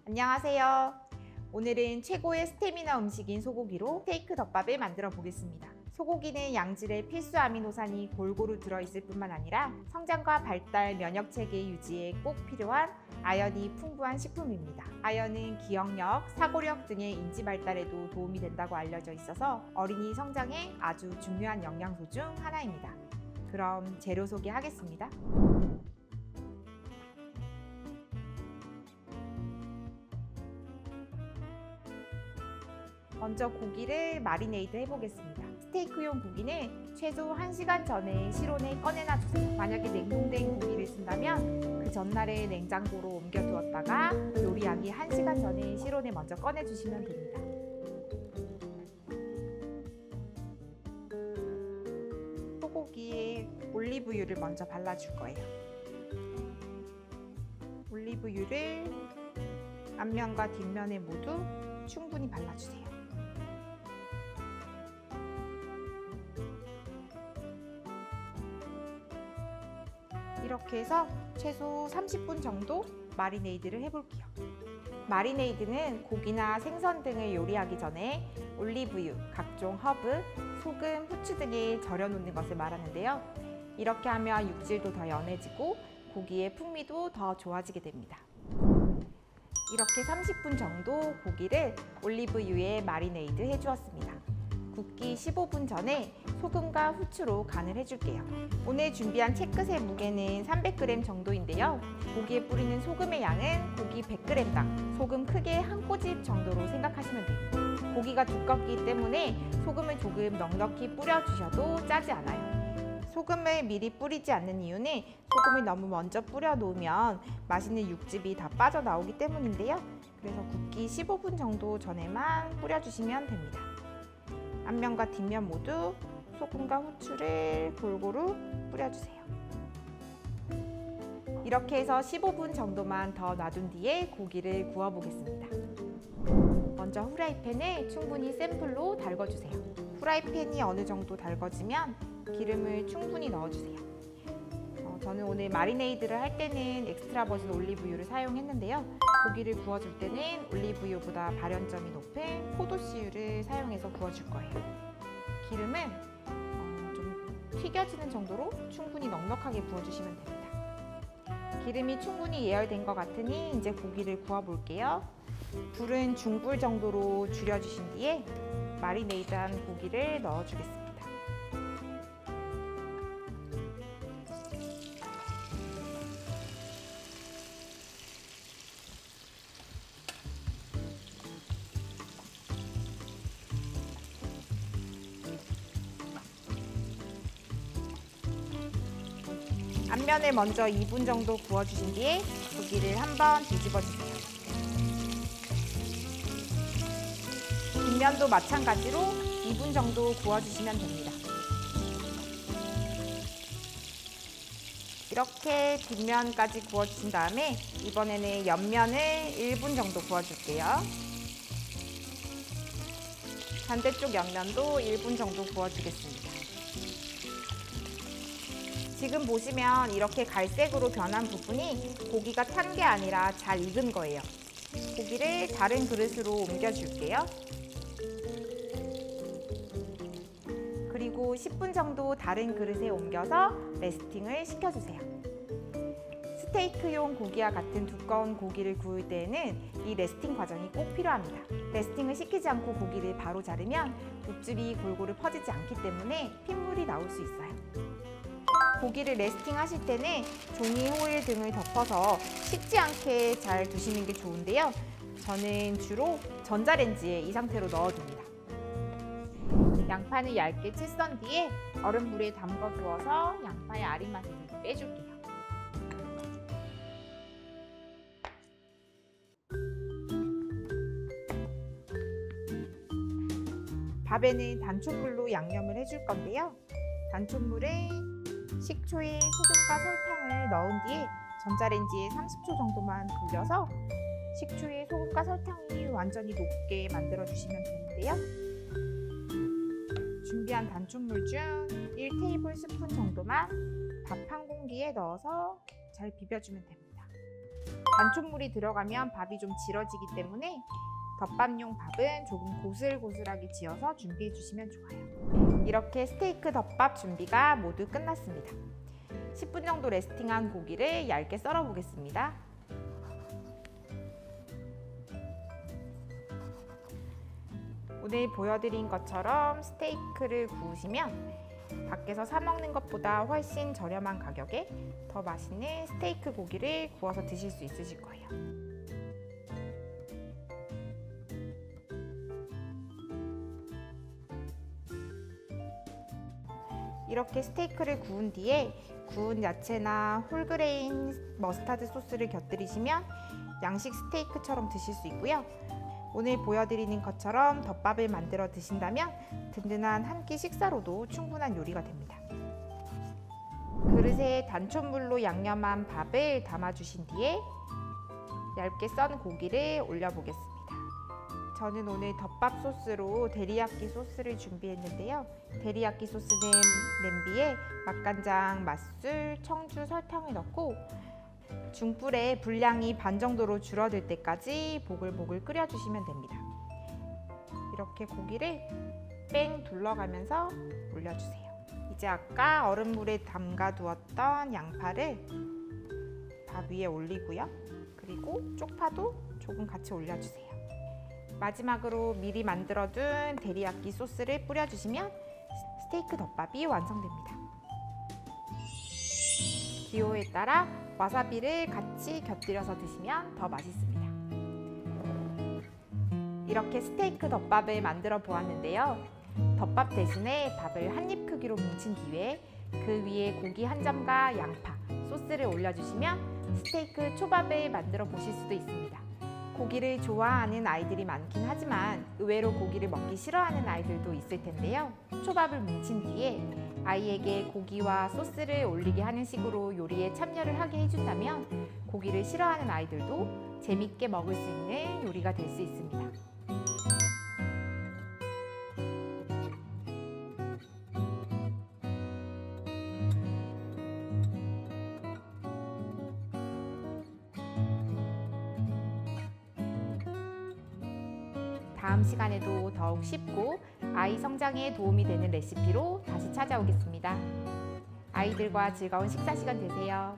안녕하세요. 오늘은 최고의 스태미나 음식인 소고기로 스테이크 덮밥을 만들어 보겠습니다. 소고기는 양질의 필수 아미노산이 골고루 들어있을 뿐만 아니라 성장과 발달, 면역체계 유지에 꼭 필요한 아연이 풍부한 식품입니다. 아연은 기억력, 사고력 등의 인지 발달에도 도움이 된다고 알려져 있어서 어린이 성장에 아주 중요한 영양소 중 하나입니다. 그럼 재료 소개하겠습니다. 먼저 고기를 마리네이드 해보겠습니다. 스테이크용 고기는 최소 1시간 전에 실온에 꺼내놔 주세요. 만약에 냉동된 고기를 쓴다면 그 전날에 냉장고로 옮겨두었다가 요리하기 1시간 전에 실온에 먼저 꺼내주시면 됩니다. 소고기에 올리브유를 먼저 발라줄 거예요. 올리브유를 앞면과 뒷면에 모두 충분히 발라주세요. 이렇게 해서 최소 30분 정도 마리네이드를 해볼게요. 마리네이드는 고기나 생선 등을 요리하기 전에 올리브유, 각종 허브, 소금, 후추 등에 절여 놓는 것을 말하는데요. 이렇게 하면 육질도 더 연해지고 고기의 풍미도 더 좋아지게 됩니다. 이렇게 30분 정도 고기를 올리브유에 마리네이드 해주었습니다. 굽기 15분 전에 소금과 후추로 간을 해줄게요. 오늘 준비한 채끝의 무게는 300g 정도인데요. 고기에 뿌리는 소금의 양은 고기 100g당 소금 크게 한 꼬집 정도로 생각하시면 됩니다. 고기가 두껍기 때문에 소금을 조금 넉넉히 뿌려주셔도 짜지 않아요. 소금을 미리 뿌리지 않는 이유는 소금을 너무 먼저 뿌려 놓으면 맛있는 육즙이 다 빠져나오기 때문인데요. 그래서 굽기 15분 정도 전에만 뿌려주시면 됩니다. 앞면과 뒷면 모두 소금과 후추를 골고루 뿌려주세요. 이렇게 해서 15분 정도만 더 놔둔 뒤에 고기를 구워 보겠습니다. 먼저 후라이팬을 충분히 센 불로 달궈주세요. 후라이팬이 어느 정도 달궈지면 기름을 충분히 넣어주세요. 저는 오늘 마리네이드를 할 때는 엑스트라 버진 올리브유를 사용했는데요. 고기를 구워줄 때는 올리브유보다 발연점이 높은 포도씨유를 사용해서 구워줄 거예요. 기름은 좀 튀겨지는 정도로 충분히 넉넉하게 부어주시면 됩니다. 기름이 충분히 예열된 것 같으니 이제 고기를 구워볼게요. 불은 중불 정도로 줄여주신 뒤에 마리네이드한 고기를 넣어주겠습니다. 앞면을 먼저 2분 정도 구워주신 뒤에 고기를 한번 뒤집어주세요. 뒷면도 마찬가지로 2분 정도 구워주시면 됩니다. 이렇게 뒷면까지 구워주신 다음에 이번에는 옆면을 1분 정도 구워줄게요. 반대쪽 옆면도 1분 정도 구워주겠습니다. 지금 보시면 이렇게 갈색으로 변한 부분이 고기가 탄 게 아니라 잘 익은 거예요. 고기를 다른 그릇으로 옮겨줄게요. 그리고 10분 정도 다른 그릇에 옮겨서 레스팅을 시켜주세요. 스테이크용 고기와 같은 두꺼운 고기를 구울 때에는 이 레스팅 과정이 꼭 필요합니다. 레스팅을 시키지 않고 고기를 바로 자르면 육즙이 골고루 퍼지지 않기 때문에 핏물이 나올 수 있어요. 고기를 레스팅 하실 때는 종이 호일 등을 덮어서 식지 않게 잘 두시는 게 좋은데요. 저는 주로 전자레인지에 이 상태로 넣어둡니다. 양파는 얇게 채 썬 뒤에 얼음물에 담궈 두어서 양파의 아린맛을 빼줄게요. 밥에는 단촛물로 양념을 해줄 건데요. 단촛물에 식초에 소금과 설탕을 넣은 뒤에 전자레인지에 30초 정도만 돌려서 식초에 소금과 설탕이 완전히 녹게 만들어 주시면 되는데요. 준비한 단촛물 중 1테이블스푼 정도만 밥 한 공기에 넣어서 잘 비벼주면 됩니다. 단촛물이 들어가면 밥이 좀 질어지기 때문에 덮밥용 밥은 조금 고슬고슬하게 지어서 준비해 주시면 좋아요. 이렇게 스테이크 덮밥 준비가 모두 끝났습니다. 10분 정도 레스팅한 고기를 얇게 썰어 보겠습니다. 오늘 보여드린 것처럼 스테이크를 구우시면 밖에서 사 먹는 것보다 훨씬 저렴한 가격에 더 맛있는 스테이크 고기를 구워서 드실 수 있으실 거예요. 이렇게 스테이크를 구운 뒤에 구운 야채나 홀그레인 머스타드 소스를 곁들이시면 양식 스테이크처럼 드실 수 있고요. 오늘 보여드리는 것처럼 덮밥을 만들어 드신다면 든든한 한 끼 식사로도 충분한 요리가 됩니다. 그릇에 단촛물로 양념한 밥을 담아주신 뒤에 얇게 썬 고기를 올려보겠습니다. 저는 오늘 덮밥 소스로 데리야끼 소스를 준비했는데요. 데리야끼 소스는 냄비에 맛간장, 맛술, 청주, 설탕을 넣고 중불에 분량이 반 정도로 줄어들 때까지 보글보글 끓여주시면 됩니다. 이렇게 고기를 뺑 둘러가면서 올려주세요. 이제 아까 얼음물에 담가두었던 양파를 밥 위에 올리고요. 그리고 쪽파도 조금 같이 올려주세요. 마지막으로 미리 만들어둔 데리야끼 소스를 뿌려주시면 스테이크 덮밥이 완성됩니다. 기호에 따라 와사비를 같이 곁들여서 드시면 더 맛있습니다. 이렇게 스테이크 덮밥을 만들어 보았는데요. 덮밥 대신에 밥을 한 입 크기로 뭉친 뒤에 그 위에 고기 한 점과 양파, 소스를 올려주시면 스테이크 초밥을 만들어 보실 수도 있습니다. 고기를 좋아하는 아이들이 많긴 하지만 의외로 고기를 먹기 싫어하는 아이들도 있을 텐데요. 초밥을 뭉친 뒤에 아이에게 고기와 소스를 올리게 하는 식으로 요리에 참여를 하게 해준다면 고기를 싫어하는 아이들도 재밌게 먹을 수 있는 요리가 될 수 있습니다. 다음 시간에도 더욱 쉽고 아이 성장에 도움이 되는 레시피로 다시 찾아오겠습니다. 아이들과 즐거운 식사 시간 되세요.